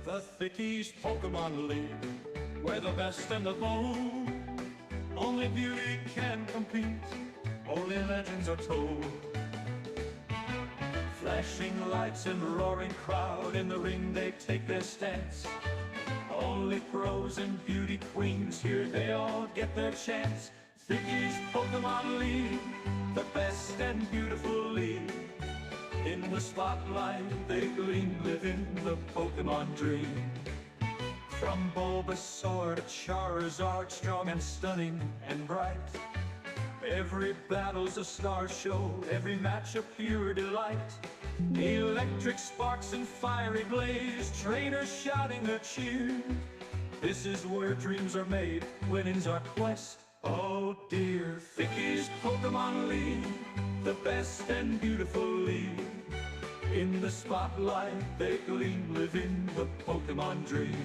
The Thickie's Pokemon League, where the best and the bold. Only beauty can compete, only legends are told. Flashing lights and roaring crowd, in the ring they take their stance. Only pros and beauty queens, here they all get their chance. Thickie's Pokemon League, the best and beautiful league. In the spotlight they gleam, living the Pokemon dream. From Bulbasaur to Charizard, strong and stunning and bright. Every battle's a star show, every match a pure delight. Electric sparks and fiery blaze, trainers shouting a cheer. This is where dreams are made, winning's our quest. Oh dear, Thickie's Pokemon League, the best and beautiful league. In the spotlight they gleam, living the Pokemon dream.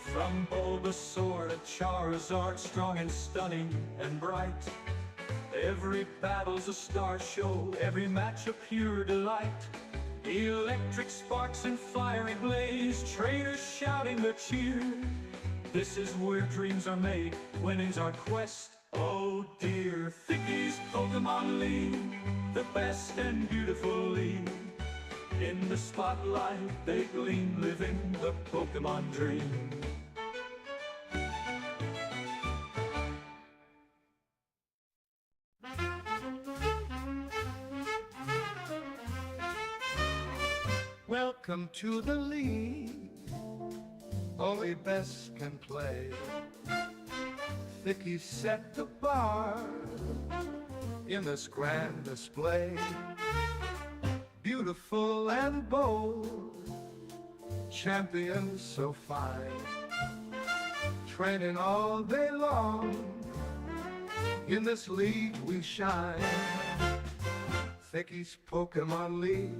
From Bulbasaur to Charizard, strong and stunning and bright. Every battle's a star show, every match a pure delight. Electric sparks and fiery blaze, trainers shouting a cheer. This is where dreams are made, winning's our quest. Oh dear, Thickie's Pokemon League, the best and beautiful league. In the spotlight they gleam, living the Pokemon dream. Welcome to the league, only best can play. Thickie set the bar in this grand display. Beautiful and bold, champions so fine, training all day long. In this league we shine. Thickie's Pokemon League.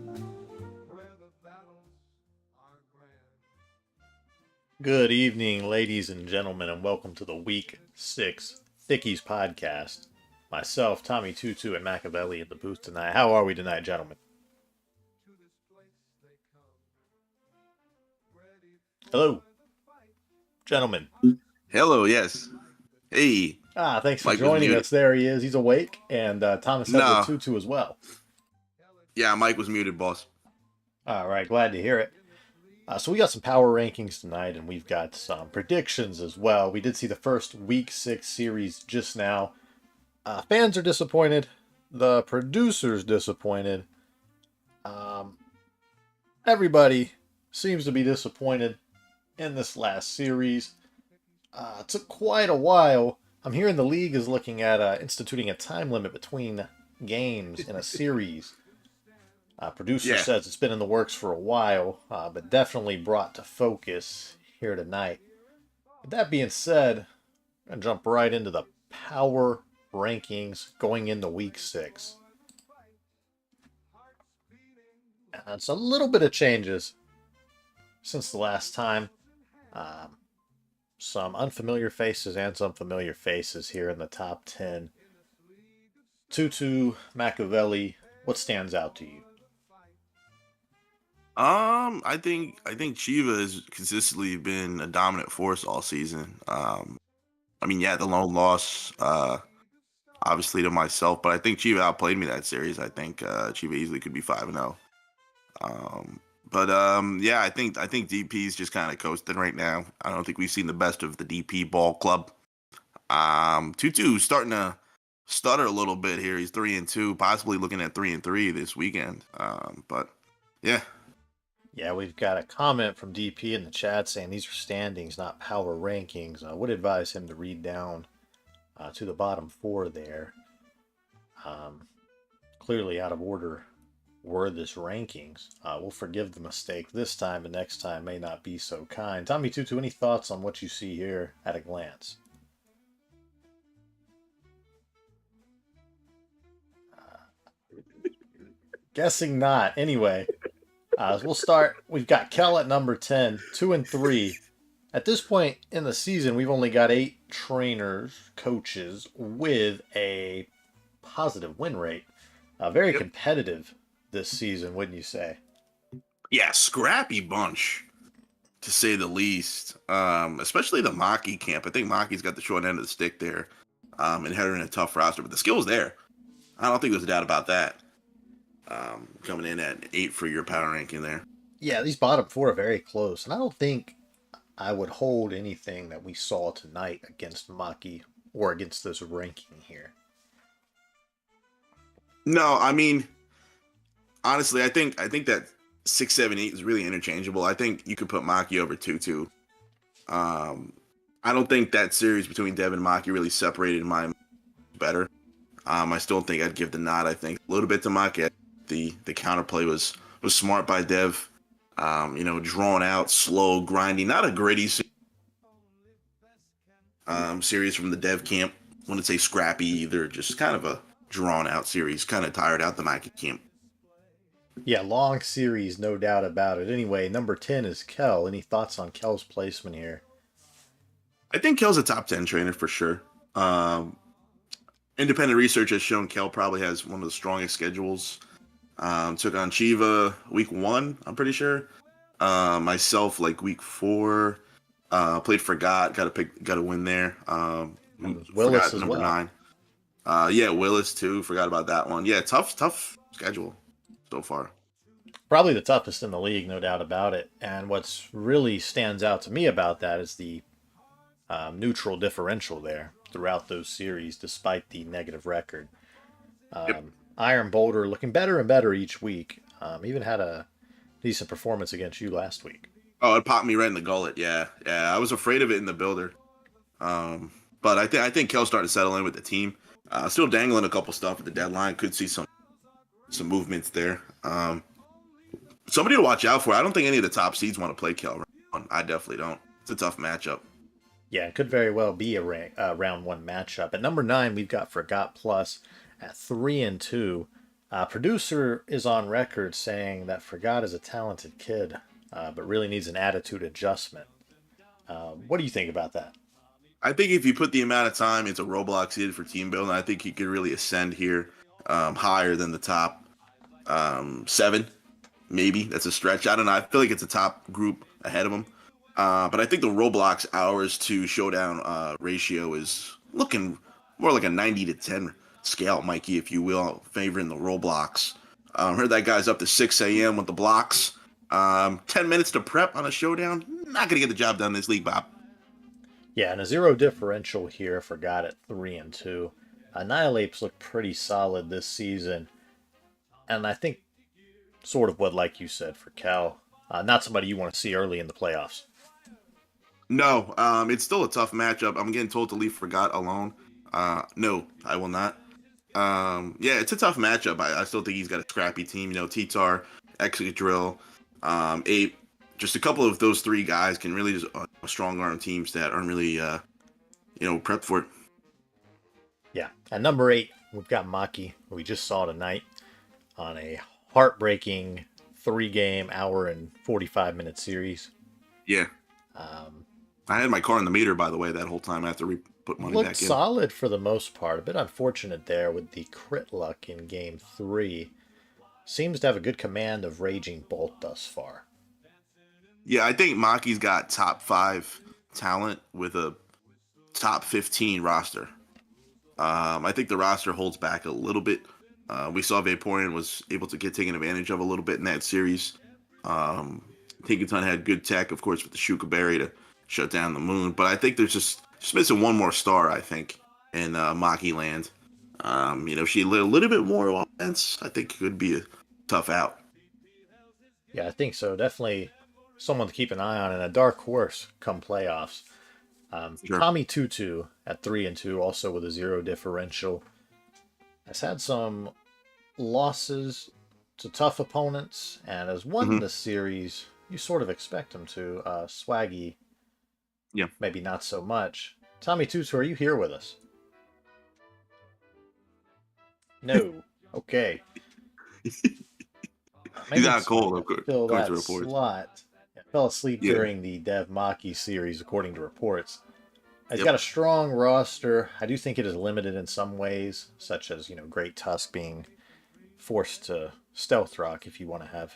Good evening, ladies and gentlemen, and welcome to the Week 6 Thickies podcast. Myself, Tommy Tutu, and Machiavelli in the booth tonight. How are we tonight, gentlemen? Hello, gentlemen. Hello, yes. Hey. Thanks for Mike joining us. There he is. He's awake, and Thomas said No. with Tutu as well. Yeah, Mike was muted, boss. All right, glad to hear it. So we got some power rankings tonight, and we've got some predictions as well. We did see the first Week 6 series just now. Fans are disappointed. The producer's disappointed. Everybody seems to be disappointed in this last series. It took quite a while. I'm hearing the league is looking at instituting a time limit between games in a series. Producer says it's been in the works for a while, but definitely brought to focus here tonight. With that being said, I'm going to jump right into the power rankings going into Week 6. It's a little bit of changes since the last time. Some unfamiliar faces and some familiar faces here in the top 10. Tutu, Machiavelli, what stands out to you? I think Chiva has consistently been a dominant force all season. The lone loss, obviously to myself, but I think Chiva outplayed me that series. I think Chiva easily could be 5-0. I think DP's just kind of coasting right now. I don't think we've seen the best of the DP ball club. Tutu's starting to stutter a little bit here. He's 3-2, possibly looking at 3-3 this weekend. Yeah, we've got a comment from DP in the chat saying these are standings, not power rankings. I would advise him to read down to the bottom 4 there. Clearly out of order were this rankings. We'll forgive the mistake this time, but next time may not be so kind. Tommy Tutu, any thoughts on what you see here at a glance? Guessing not. Anyway. We'll start. We've got Kel at number 10, 2-3. At this point in the season, we've only got 8 coaches with a positive win rate. Very Yep. competitive this season, wouldn't you say? Yeah, scrappy bunch, to say the least. Especially the Maki camp. I think Maki's got the short end of the stick there, and having a tough roster, but the skill's there. I don't think there's a doubt about that. Coming in at 8 for your power ranking there. Yeah, these bottom 4 are very close, and I don't think I would hold anything that we saw tonight against Maki or against this ranking here. No, I mean, honestly, I think that 6, 7, 8 is really interchangeable. I think you could put Maki over 2-2. I don't think that series between Dev and Maki really separated my better. I still think I'd give the nod. I think a little bit to Maki. The counterplay was smart by Dev. Drawn out, slow, grindy, not a gritty series from the Dev camp. Wouldn't say scrappy either, just kind of a drawn out series. Kind of tired out the Maki camp. Yeah, long series, no doubt about it. Anyway, number 10 is Kel. Any thoughts on Kel's placement here? I think Kel's a top 10 trainer for sure. Independent research has shown Kel probably has one of the strongest schedules. Took on Chiva week 1, I'm pretty sure. Myself, like week 4. Played Forgot, got a win there. Willis Forgot as number well. 9. Yeah, Willis too. Forgot about that one. Yeah, tough schedule so far. Probably the toughest in the league, no doubt about it. And what's really stands out to me about that is the neutral differential there throughout those series, despite the negative record. Yep. Iron Boulder looking better and better each week. Even had a decent performance against you last week. Oh, it popped me right in the gullet. Yeah. I was afraid of it in the builder. But I think Kel started to settle in with the team. Still dangling a couple stuff at the deadline. Could see some movements there. Somebody to watch out for. I don't think any of the top seeds want to play Kel. I definitely don't. It's a tough matchup. Yeah, it could very well be a round 1 matchup. At number 9, we've got Forgot Plus at 3-2. Producer is on record saying that Forgot is a talented kid, but really needs an attitude adjustment. What do you think about that? I think if you put the amount of time into Roblox needed for team building, I think he could really ascend here higher than the top 7, maybe. That's a stretch. I don't know. I feel like it's a top group ahead of him. But I think the Roblox hours to showdown ratio is looking more like a 90-10 scale, Mikey, if you will, favoring the Roblox. Heard that guy's up to 6 a.m. with the blocks. 10 minutes to prep on a showdown. Not going to get the job done in this league, Bob. Yeah, and a 0 differential here Forgot at 3-2. Annihilates look pretty solid this season. And I think sort of what, like you said, for Cal, not somebody you want to see early in the playoffs. No, it's still a tough matchup. I'm getting told to leave Forgot alone. No, I will not. Yeah, it's a tough matchup. I still think he's got a scrappy team. T-Tar, Excadrill, Ape. Just a couple of those 3 guys can really just strong arm teams that aren't really, prepped for it. Yeah. At number 8, we've got Maki, who we just saw tonight on a heartbreaking 3-game, hour and 45-minute series. Yeah. I had my car in the meter, by the way, that whole time. I have to put money Looked back in. solid for the most part. A bit unfortunate there with the crit luck in game 3. Seems to have a good command of Raging Bolt thus far. Yeah, I think Maki's got top 5 talent with a top 15 roster. I think the roster holds back a little bit. We saw Vaporeon was able to get taken advantage of a little bit in that series. Tinkerton had good tech, of course, with the Shuka Berry to shut down the moon. But I think there's just missing one more star, I think, in Maki land. She a little bit more offense. I think could be a tough out. Yeah, I think so. Definitely someone to keep an eye on and a dark horse come playoffs. Sure. Tommy Tutu at 3-2, also with a 0 differential, has had some losses to tough opponents and has won the series. You sort of expect him to. Swaggy, Yeah. maybe not so much. Tommy Tutu, are you here with us? No. Okay. He's not cold, of course. Fill according that to reports. slot. Fell asleep Yeah. during the Dev Maki series, according to reports. He's Yep. got a strong roster. I do think it is limited in some ways, such as, Great Tusk being forced to stealth rock if you want to have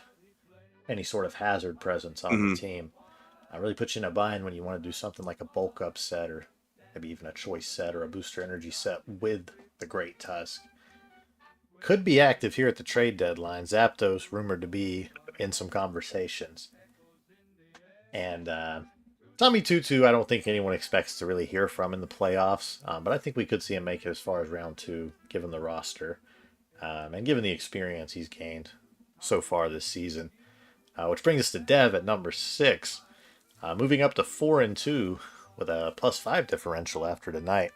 any sort of hazard presence on the Hmm. team. Really puts you in a bind when you want to do something like a bulk up set or maybe even a choice set or a booster energy set with the Great Tusk. Could be active here at the trade deadline. Zapdos rumored to be in some conversations. And Tommy Tutu, I don't think anyone expects to really hear from in the playoffs, but I think we could see him make it as far as round two, given the roster and given the experience he's gained so far this season. Which brings us to Dev at number 6, moving up to 4-2 with a +5 differential after tonight.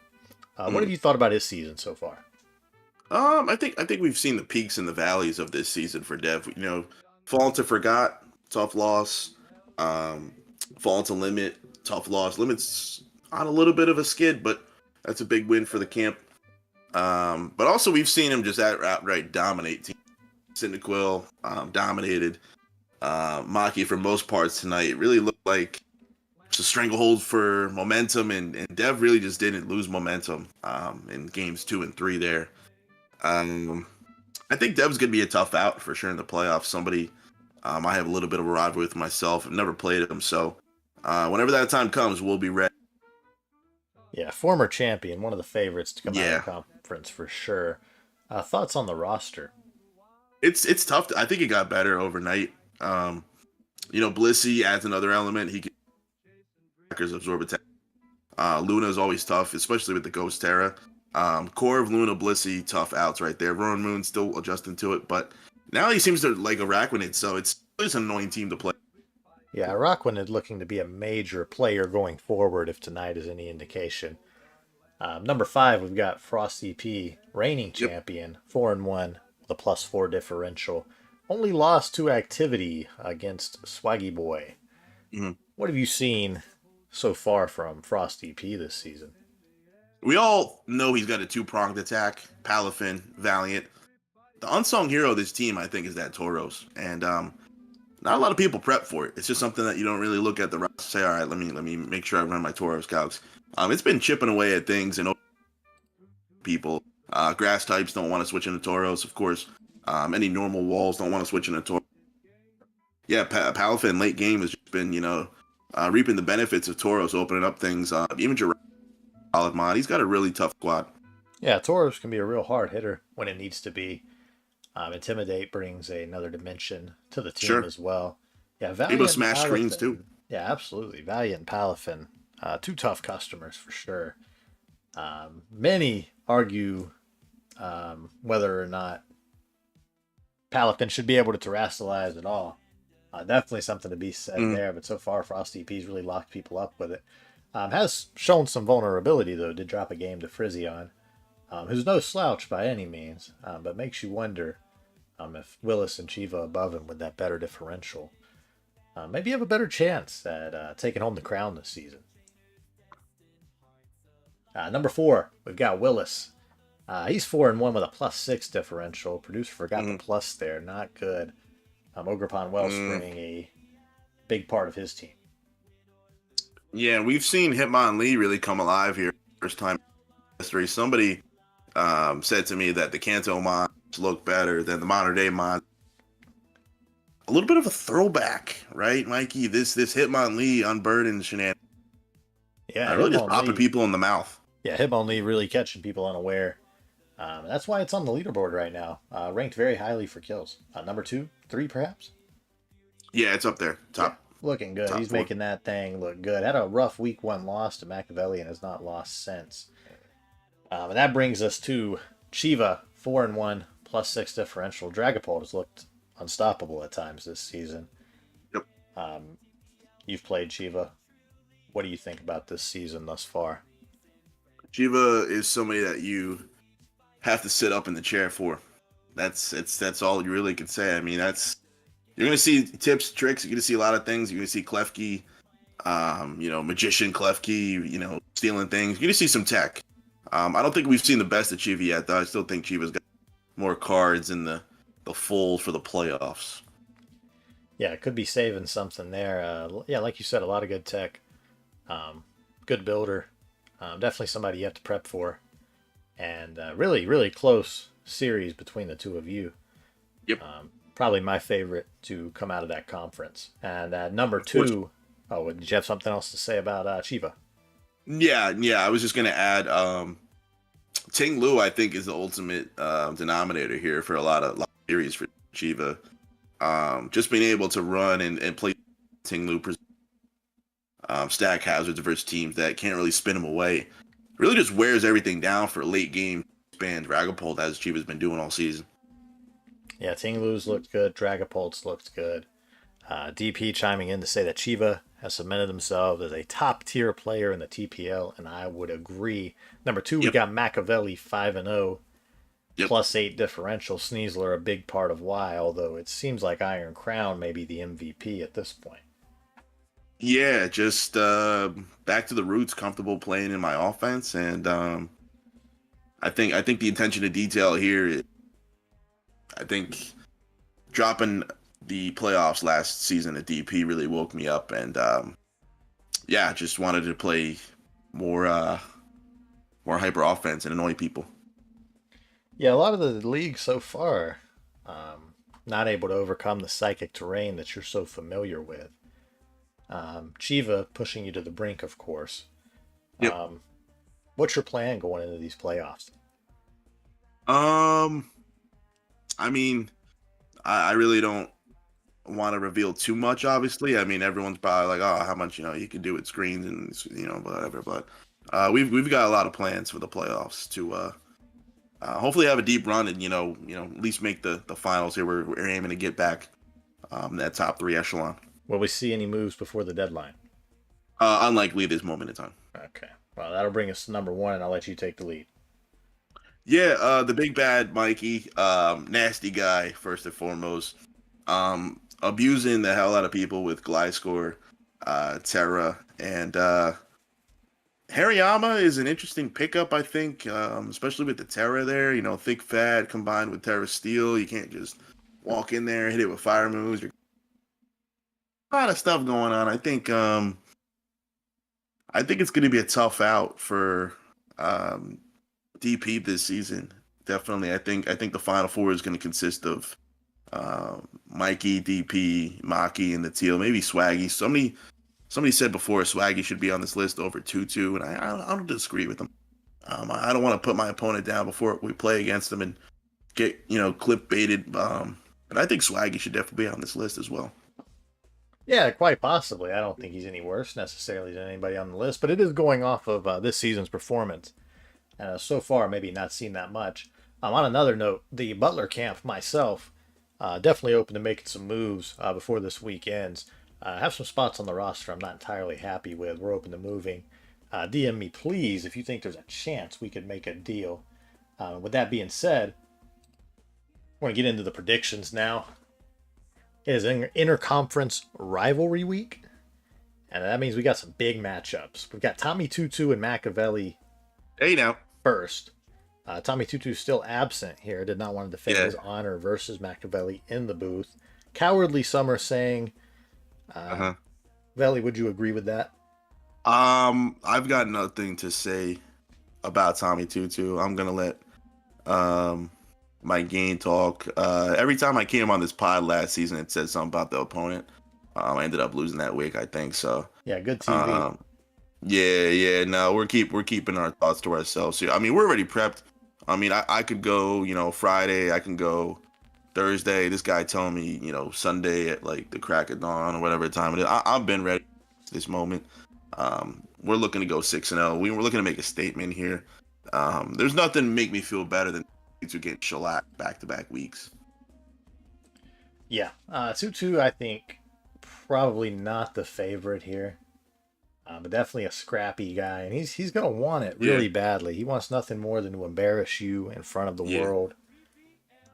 What have you thought about his season so far? I think we've seen the peaks and the valleys of this season for Dev. Fall to Forgot, tough loss. Um, Fall to Limit, tough loss. Limit's on a little bit of a skid, but that's a big win for the camp. But also we've seen him just outright dominate teams. Cyndaquil dominated. Maki for most parts tonight. It really looked like it's a stranglehold for momentum, and Dev really just didn't lose momentum in games 2 and 3 there. I think Dev's going to be a tough out for sure in the playoffs. Somebody I have a little bit of a rivalry with myself. I've never played him, so whenever that time comes, we'll be ready. Yeah, former champion, one of the favorites to come out of Yeah, the conference for sure. Thoughts on the roster? it's tough. I think it got better overnight. Blissey adds another element. He can absorb attack. Luna is always tough, especially with the Ghost Terra. Core of Luna, Blissey, tough outs right there. Rowan Moon still adjusting to it, but now he seems to like Araquanid, so it's an annoying team to play. Yeah, Rockwanid looking to be a major player going forward if tonight is any indication. Number 5, we've got Frosty P, reigning Yep. champion, 4-1 with a +4 differential. Only lost to activity against Swaggy Boy. Mhm. What have you seen so far from Frosty P this season? We all know he's got a two-pronged attack, Palafin, Valiant. The unsung hero of this team, I think, is that Tauros. And not a lot of people prep for it. It's just something that you don't really look at the roster and say, all right, let me make sure I run my Tauros calcs. It's been chipping away at things and people. Grass types don't want to switch into Tauros, of course. Any normal walls don't want to switch into Tauros. Yeah, Palafin late game has just been, reaping the benefits of Tauros, opening up things. Even Gerard, solid mod. He's got a really tough squad. Yeah, Tauros can be a real hard hitter when it needs to be. Intimidate brings another dimension to the team Sure. as well. Yeah, Able to Valiant and smash screens too. Palafin. Yeah, absolutely. Valiant and Palafin, two tough customers for sure. Many argue whether or not Palafin should be able to terrestrialize at all. Definitely something to be said there, but so far Frosty P's really locked people up with it. Has shown some vulnerability though. Did drop a game to Frisian, who's no slouch by any means, but makes you wonder if Willis and Chiva above him with that better differential maybe have a better chance at taking home the crown this season. Number 4, we've got Willis. He's 4-1 with a +6 differential. Producer forgot the plus there. Not good. Ogrepon Wellspring, a big part of his team. Yeah, we've seen Hitmonlee really come alive here. First time in history. Somebody said to me that the Kanto mods look better than the modern day mods. A little bit of a throwback, right, Mikey? This Hitmonlee unburdened shenanigans. Yeah, Really just popping people in the mouth. Yeah, Hitmonlee really catching people unaware. That's why it's on the leaderboard right now. Ranked very highly for kills. Number 2, 3 perhaps? Yeah, it's up there. Top. Yeah, looking good. Top He's 4. making that thing look good. Had a rough week 1 loss to Machiavelli and has not lost since. And that brings us to Chiva, 4-1, +6 differential. Dragapult has looked unstoppable at times this season. Yep. You've played Chiva. What do you think about this season thus far? Chiva is somebody that you have to sit up in the chair for. That's all you really can say. I mean, you're gonna see tips, tricks. You're gonna see a lot of things. You're gonna see Klefki, magician Klefki, stealing things. You're gonna see some tech. I don't think we've seen the best of Chiva yet, though. I still think Chiva's got more cards in the fold for the playoffs. Yeah, it could be saving something there. Yeah, like you said, a lot of good tech. Good builder. Definitely somebody you have to prep for. And really, really close series between the two of you. Yep. Probably my favorite to come out of that conference. And number Of course. two, oh, did you have something else to say about Chiva? Yeah, yeah. I was just gonna add, Ting Lu, I think, is the ultimate denominator here for a lot of series for Chiva. Just being able to run and play Ting Lu stack hazards versus teams that can't really spin him away. Really just wears everything down for a late game span Dragapult as Chiva's been doing all season. Yeah, Ting Lu's looked good. Dragapult's looked good. DP chiming in to say that Chiva has cemented himself as a top tier player in the TPL, and I would agree. Number two, we Yep. got Machiavelli 5-0, Yep. +8 differential. Sneasler a big part of why, although it seems like Iron Crown may be the MVP at this point. Yeah, just back to the roots, comfortable playing in my offense, and I think the attention to detail here. I think dropping the playoffs last season at DP really woke me up, and yeah, just wanted to play more more hyper offense and annoy people. Yeah, a lot of the league so far, not able to overcome the psychic terrain that you're so familiar with. Chiva pushing you to the brink, of course. Yep. What's your plan going into these playoffs? I mean, I really don't want to reveal too much. Obviously, I mean, everyone's probably like, "Oh, how much you can do with screens and whatever." But we've got a lot of plans for the playoffs to hopefully have a deep run and at least make the finals here. We're aiming to get back that top three echelon. Will we see any moves before the deadline? Unlikely at this moment in time. Okay. Well, that'll bring us to number one, and I'll let you take the lead. Yeah, the big bad Mikey, nasty guy first and foremost, abusing the hell out of people with Gliscor, Terra, and Hariyama is an interesting pickup, I think, especially with the Terra there. Thick fat combined with Terra Steel, you can't just walk in there, hit it with fire moves. A lot of stuff going on. I think it's going to be a tough out for DP this season. Definitely, I think the final four is going to consist of Mikey, DP, Maki, and the Teal. Maybe Swaggy. Somebody said before Swaggy should be on this list over Tutu, and I don't disagree with them. I don't want to put my opponent down before we play against them and get clip baited. But I think Swaggy should definitely be on this list as well. Yeah, quite possibly. I don't think he's any worse necessarily than anybody on the list, but it is going off of this season's performance. So far, maybe not seen that much. On another note, the Butler camp myself, definitely open to making some moves before this week ends. I have some spots on the roster I'm not entirely happy with. We're open to moving. DM me, please, if you think there's a chance we could make a deal. With that being said, I want to get into the predictions now. It is interconference rivalry week, and that means we got some big matchups. We've got Tommy Tutu and Machiavelli Hey now. first. Tommy Tutu still absent here. Did not want to defend his honor versus Machiavelli in the booth. Cowardly Summer saying, Velli, would you agree with that? I've got nothing to say about Tommy Tutu. I'm gonna let my game talk. Every time I came on this pod last season, it said something about the opponent. I ended up losing that week, I think so. Yeah, good TV. Yeah. No, we're keeping our thoughts to ourselves here. I mean, we're already prepped. I mean, I could go, Friday. I can go Thursday. This guy telling me, Sunday at like the crack of dawn or whatever time it is. I've been ready for this moment. We're looking to go 6-0. We're looking to make a statement here. There's nothing to make me feel better than to get shellacked back-to-back weeks. Yeah, Tutu, I think, probably not the favorite here. But definitely a scrappy guy, and he's gonna want it really badly. He wants nothing more than to embarrass you in front of the world.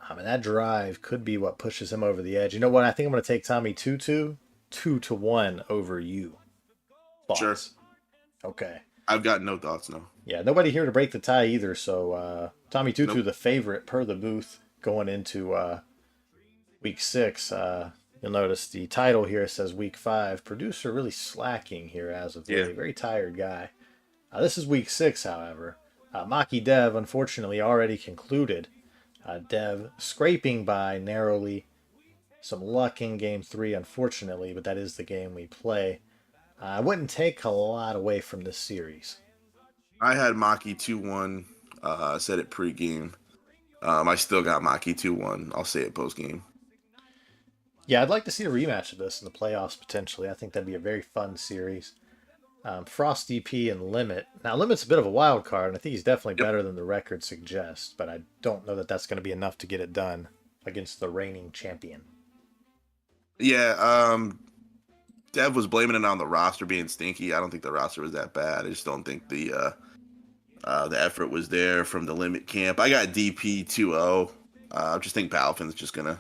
And that drive could be what pushes him over the edge. You know what? I think I'm gonna take Tommy Tutu 2-1 over you. Thoughts? Sure. Okay. I've got no thoughts, no. Yeah, nobody here to break the tie either. So Tommy Tutu, the favorite per the booth going into week 6. You'll notice the title here says week 5. Producer really slacking here as of Yeah. late. Very tired guy. This is week 6, however. Maki Dev unfortunately already concluded. Dev scraping by narrowly. Some luck in game 3, unfortunately, but that is the game we play. I wouldn't take a lot away from this series. I had Maki 2-1. I said it pregame. I still got Maki 2-1. I'll say it postgame. Yeah, I'd like to see a rematch of this in the playoffs potentially. I think that'd be a very fun series. Frost DP and Limit. Now, Limit's a bit of a wild card, and I think he's definitely better than the record suggests, but I don't know that that's going to be enough to get it done against the reigning champion. Yeah, Dev was blaming it on the roster being stinky. I don't think the roster was that bad. I just don't think the effort was there from the Limit camp. I got DP 2-0. I just think Palfin's just going to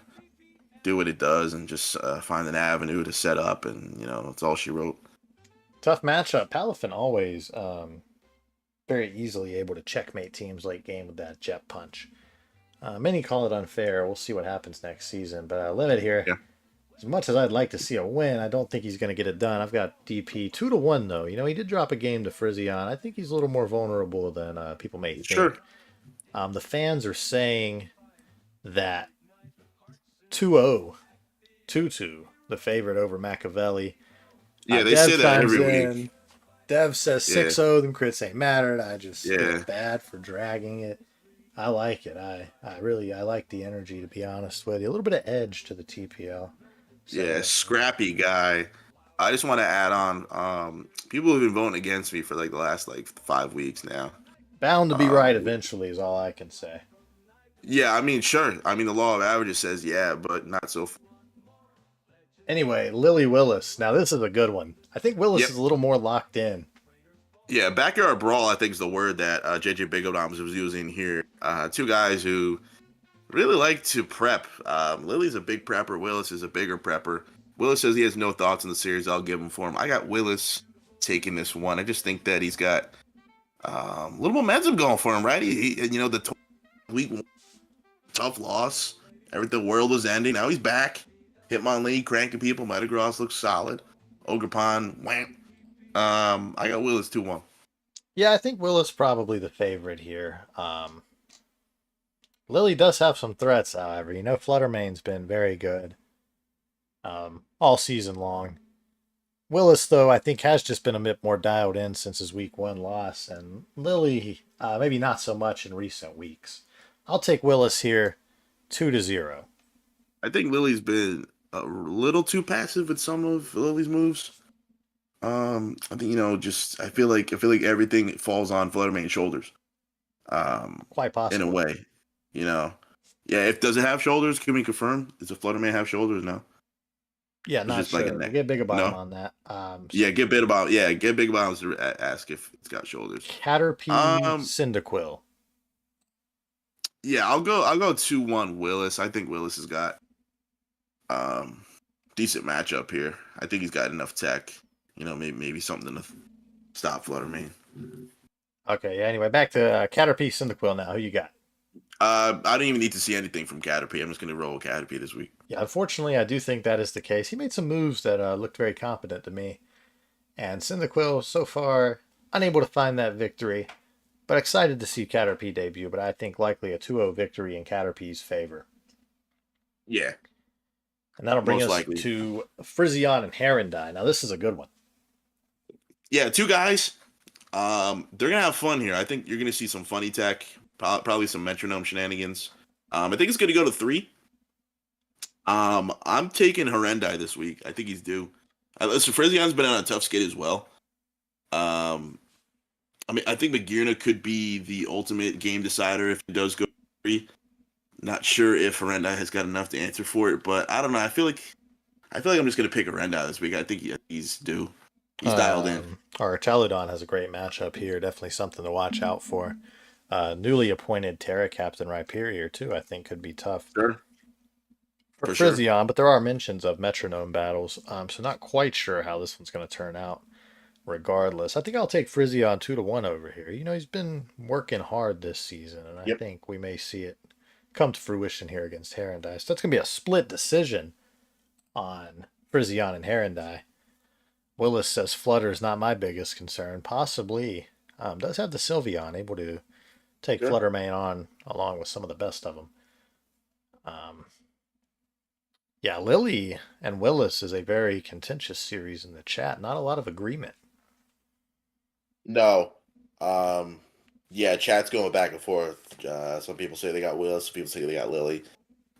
do what it does and just find an avenue to set up, and, that's all she wrote. Tough matchup. Palafin always very easily able to checkmate teams late game with that jet punch. Many call it unfair. We'll see what happens next season. But Limit here, Yeah. as much as I'd like to see a win, I don't think he's going to get it done. I've got DP 2-1 though. He did drop a game to Frisian. I think he's a little more vulnerable than people may think. Sure. The fans are saying that 2-0, 2-2, the favorite over Machiavelli. Yeah, they say that every week. Dev says 6-0, them crits ain't mattered. I just feel Yeah. bad for dragging it. I like it. I like the energy, to be honest with you. A little bit of edge to the TPL. So, Yeah, scrappy guy. I just want to add on. People have been voting against me for the last 5 weeks now. bound to be right eventually is all I can say. Yeah, I mean, sure. I mean, the law of averages says yeah, but not so. Anyway, Lily Willis. Now this is a good one. I think Willis is a little more locked in. Yeah, backyard brawl, I think, is the word that JJ Bigodoms was using here. Two guys who really like to prep. Lily's a big prepper. Willis is a bigger prepper. Willis says he has no thoughts on the series. I'll give him for him. I got Willis taking this one. I just think that he's got a little momentum going for him, right? The week one, tough loss. The world was ending. Now he's back. Hitmonlee cranking people. Metagross looks solid. Ogerpon, wham. I got Willis 2-1. Yeah, I think Willis probably the favorite here. Lily does have some threats, however. Fluttermane's been very good all season long. Willis, though, I think has just been a bit more dialed in since his week 1 loss, and Lily maybe not so much in recent weeks. I'll take Willis here, 2-0. I think Lily's been a little too passive with some of Lily's moves. I think I feel like everything falls on Fluttermane's shoulders. Quite possible. In a way, Yeah, does it have shoulders? Can we confirm? Does the Fluttermane have shoulders? No. Yeah, not sure. We'll get Big Bottom on that. Get Big Bottom to ask if it's got shoulders. Caterpie, Cyndaquil. Yeah, I'll go 2-1 Willis. I think Willis has got decent matchup here. I think he's got enough tech. Maybe something to stop Fluttermane. Okay, anyway, back to Caterpie, Cyndaquil now. Who you got? I don't even need to see anything from Caterpie. I'm just going to roll with Caterpie this week. Yeah, unfortunately, I do think that is the case. He made some moves that looked very competent to me. And Cyndaquil, so far, unable to find that victory. But excited to see Caterpie debut, but I think likely a 2-0 victory in Caterpie's favor. Yeah. And that'll bring us to Frisian and Herondai. Now, this is a good one. Yeah, two guys. They're going to have fun here. I think you're going to see some funny tech, probably some metronome shenanigans. I think it's going to go to 3. I'm taking Herondai this week. I think he's due. Listen, Frisian's been on a tough skid as well. I think Magirna could be the ultimate game decider if it does go 3. Not sure if Herondai has got enough to answer for it, but I don't know. I feel like I'm just going to pick Herondai this week. I think he's due. He's dialed in. Our Teludon has a great matchup here. Definitely something to watch out for. Newly appointed Terra Captain Rhyperior, too, I think could be tough. Sure. For Frisian, but there are mentions of metronome battles, so not quite sure how this one's going to turn out. Regardless, I think I'll take Frisian 2-1 over here. He's been working hard this season, and I think we may see it come to fruition here against Herondai. So that's going to be a split decision. on Frisian and Herondai. Willis says Flutter's not my biggest concern. Possibly. Does have the Sylveon, able to take Sure. Fluttermane on along with some of the best of them. Um, yeah, Lily and Willis is a very contentious series in the chat. Not a lot of agreement. No. Yeah, chat's going back and forth. Some people say they got Willis, some people say they got Lily.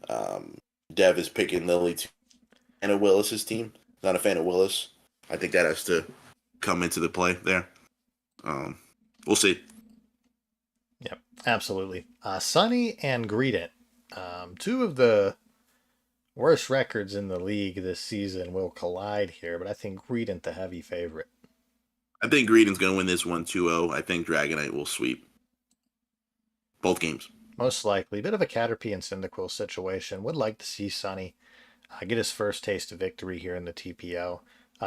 Um, Dev is picking Lily to and a Willis's team. Not a fan of Willis. I think that has to come into the play there. We'll see. Yep, absolutely. Sunny and Greedent, two of the worst records in the league this season, will collide here, but I think Greedent the heavy favorite. I think Greedent's going to win this one 2-0. I think Dragonite will sweep both games. Most likely. Bit of a Caterpie and Cyndaquil situation. Would like to see Sunny get his first taste of victory here in the TPO.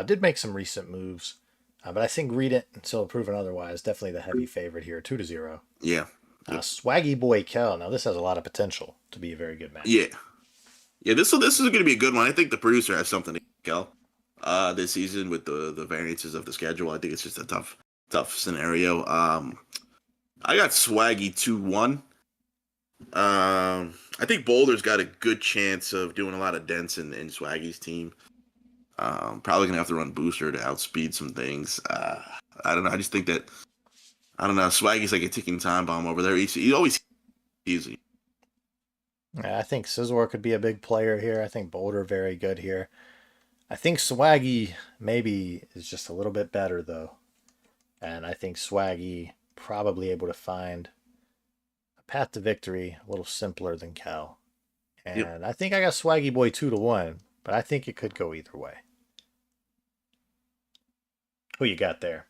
Did make some recent moves, but I think Greedent, until proven otherwise, definitely the heavy favorite here, 2-0. Yeah. Swaggy Boy Kel. Now this has a lot of potential to be a very good match. Yeah. Yeah, this is going to be a good one. I think the producer has something to kill this season with the variances of the schedule. I think it's just a tough scenario. I got Swaggy 2-1. I think Boulder's got a good chance of doing a lot of dents in Swaggy's team. Probably gonna have to run booster to outspeed some things. I don't know. I just think that Swaggy's like a ticking time bomb over there. He always easy. Yeah, I think Scizor could be a big player here. I think Boulder very good here. I think Swaggy maybe is just a little bit better though, and I think Swaggy probably able to find a path to victory a little simpler than Cal. And Yep. I think I got Swaggy Boy 2-1, but I think it could go either way. Who you got there?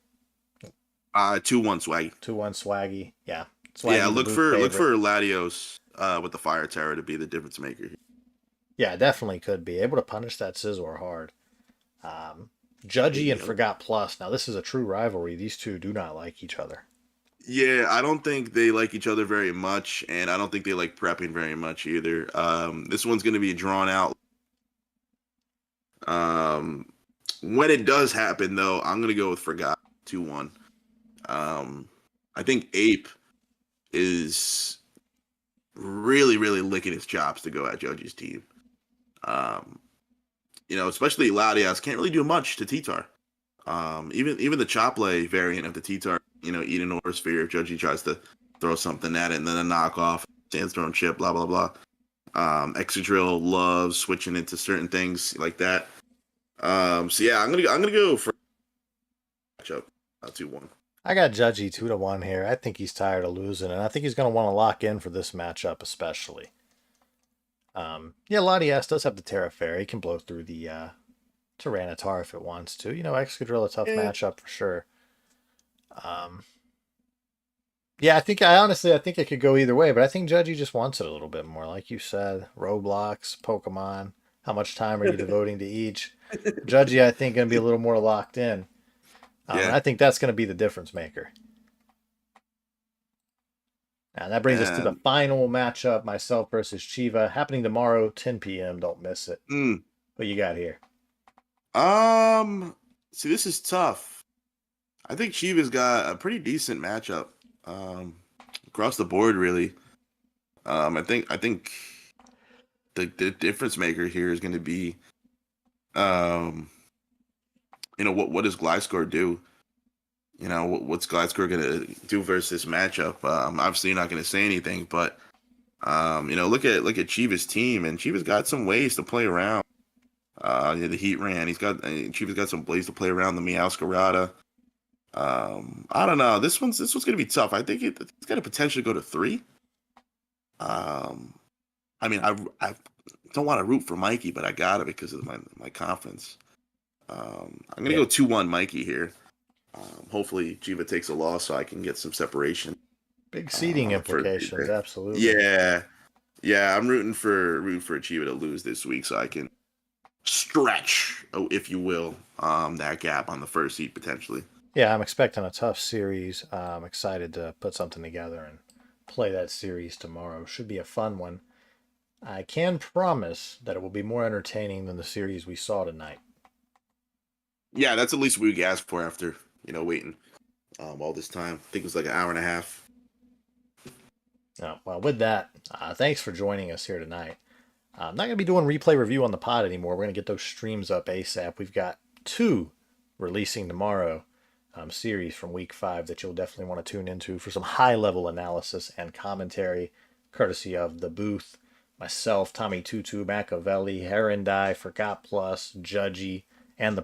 2-1 Swaggy. 2-1 Swaggy. Yeah. Swaggy Yeah, the look booth for favorite. Latios with the Fire Terror to be the difference maker here. Yeah, definitely could be. Able to punish that Scizor hard. Judgy and Forgot Plus. Now, this is a true rivalry. These two do not like each other. Yeah, I don't think they like each other very much, and I don't think they like prepping very much either. This one's going to be drawn out. When it does happen, though, I'm going to go with Forgot 2-1. I think Ape is really, really licking his chops to go at Judge's team. Especially Latias can't really do much to T-Tar. Even the Choplay variant of the T-Tar, eat an Aura Sphere if Judgy tries to throw something at it, and then a knockoff, Sandstorm Chip, blah, blah, blah. Excadrill loves switching into certain things like that. So yeah, I'm gonna go for matchup 2-1. I got Judgy 2-1 here. I think he's tired of losing, and I think he's going to want to lock in for this matchup especially. Yeah, Latias does have the Terra Fairy. He can blow through the Tyranitar if it wants to. Excadrill a tough matchup for sure. Yeah, I honestly think it could go either way, but I think Judgy just wants it a little bit more. Like you said, Roblox, Pokemon, how much time are you devoting to each? Judgy, I think, going to be a little more locked in. And I think that's going to be the difference maker. And that brings us to the final matchup, myself versus Chiva, happening tomorrow, 10 p.m. Don't miss it. What you got here? See, this is tough. I think Chiva's got a pretty decent matchup across the board, really. I think the difference maker here is going to be, what does Gliscor do? What's Gliscor going to do versus this matchup? Obviously, you're not going to say anything, but look at Chiva's team, and Chiva's got some ways to play around. The Heat Ran. Chiva's got some ways to play around the Meowscarada. I don't know. This one's going to be tough. I think it's got a potential to go to 3. I don't want to root for Mikey, but I got it because of my confidence. I'm going to go 2-1 Mikey here. Hopefully Chiva takes a loss so I can get some separation. Big seeding implications, absolutely. Yeah. I'm rooting for Chiva to lose this week so I can stretch, if you will, that gap on the first seed potentially. Yeah, I'm expecting a tough series. I'm excited to put something together and play that series tomorrow. Should be a fun one. I can promise that it will be more entertaining than the series we saw tonight. Yeah, that's at least what we could ask for after waiting all this time. I think it was like an hour and a half. Well, with that, thanks for joining us here tonight. I'm not going to be doing replay review on the pod anymore. We're going to get those streams up ASAP. We've got 2 releasing tomorrow series from week 5 that you'll definitely want to tune into for some high-level analysis and commentary, courtesy of The Booth, myself, Tommy Tutu, Machiavelli, Herondai, Forgot Plus, Judgy, and the